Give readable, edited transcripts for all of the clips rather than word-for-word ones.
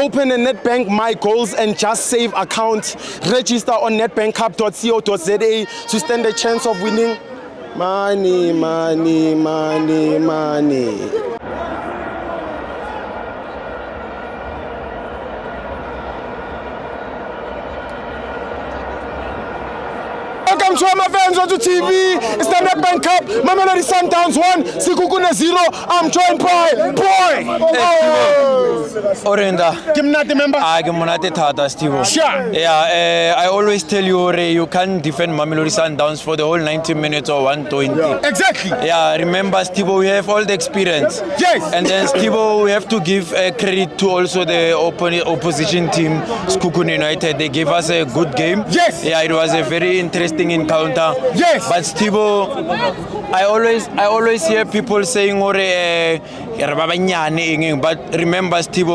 Open a Nedbank My Goals and Just Save account. Register on netbankcup.co.za to stand a chance of winning money, money, money, money. Welcome to my FANS Wethu TV. It's the Nedbank Cup. Mamelodi Sundowns 1, Sekhukhune 0. I'm joined by Boy. Orenda. Kimnati member. Monate Tata Steve. Sure. Yeah, I always tell you, you can't defend Mamelodi Sundowns for the whole 90 minutes or 120. Exactly. Yeah, remember, Steve, we have all the experience. Yes. And then, Steve, we have to give credit to also the opposition team, Sekhukhune United. They gave us a good game. Yes. Yeah, it was a very interesting encounter. Yes. But Steve, I always hear people saying, but remember, Steve,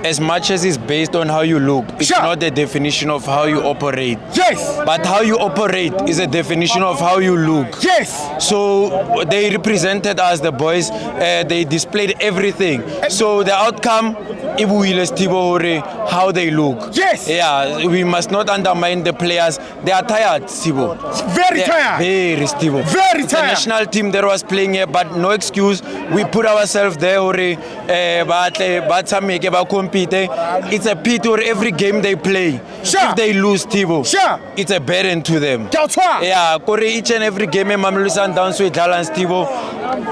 as much as it's based on how you look, it's not the definition of how you operate. Yes. But how you operate is a definition of how you look. Yes. So they represented us, the boys. They displayed everything. So the outcome, how they look. Yes. Yeah, we must not undermine the players. They are tired, Stibo. Very tired. Very, Stibo. Very tired. The national team that was playing here, but no excuse. We put ourselves there. It's a pity or every game they play. If they lose, Stibo, it's a burden to them. Yeah, each and every game Mamelodi Sundowns with Dallas, Stibo.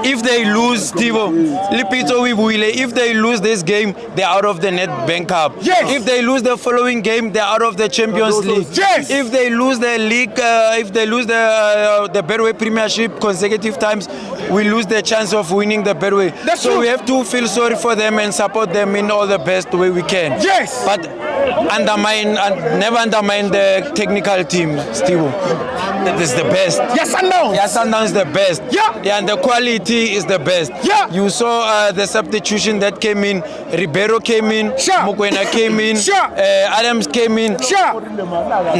If they lose, Stibo, if they lose this game, they're out of the Nedbank Cup. Yes. If they lose the following game, they're out of the Champions League. Yes. If they lose the league, if they lose the Betway Premiership consecutive times, we lose the chance of winning the Betway. So we have to feel sorry for them and support them in all the best way we can. Yes. But never undermine the technical team, Steve. That is the best. Yes, Sundowns. Yeah, Sundowns is the best. Yeah. Yeah, and the quality is the best. Yeah. You saw the substitution that came in. Ribeiro came in. Mukwena came in. Adams came in.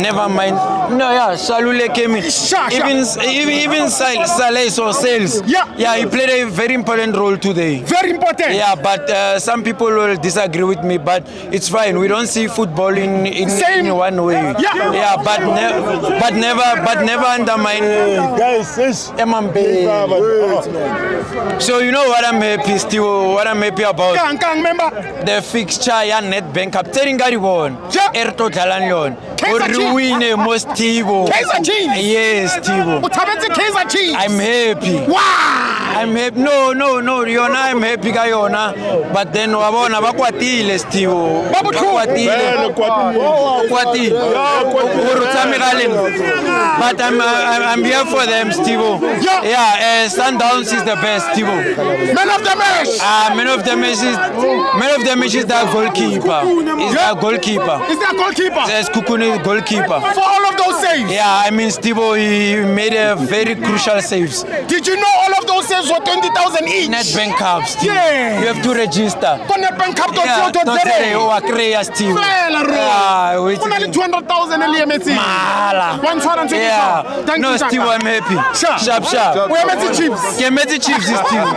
Never mind. No, yeah, Salule came in. Even Saleh or Sales. Yeah, he played a very important role today. Very important. Yeah, but some people will disagree with me, but it's fine. We don't see football in one way. Yeah, but never undermine Emambe. So you know what I'm happy, Steve, what I'm happy about? The fixture ya Nedbank Cup. Teringari won. Erto Dalanyon. Ruine most Tivo. Yes, Tivo. I'm happy. I'm happy. No, Riona, I'm happy, Gayona. But then Wabona Bakwatile, Steve. But I'm here for them, Steve. Yeah, Sundowns is the best, Steve. Man of the match. Man of the match is the goalkeeper. Is the goalkeeper. Yes, Sekhukhune goalkeeper. For all of those saves. Yeah, I mean, Steve, he made a very crucial saves. Did you know all of those saves were 20,000 each? Nedbank Cup, Steve. Yeah. You have to register. Yeah, Steve. Only 200,000 Yeah. No, Steve, I'm happy. Sharp. We're Chiefs. Chiefs, Steve.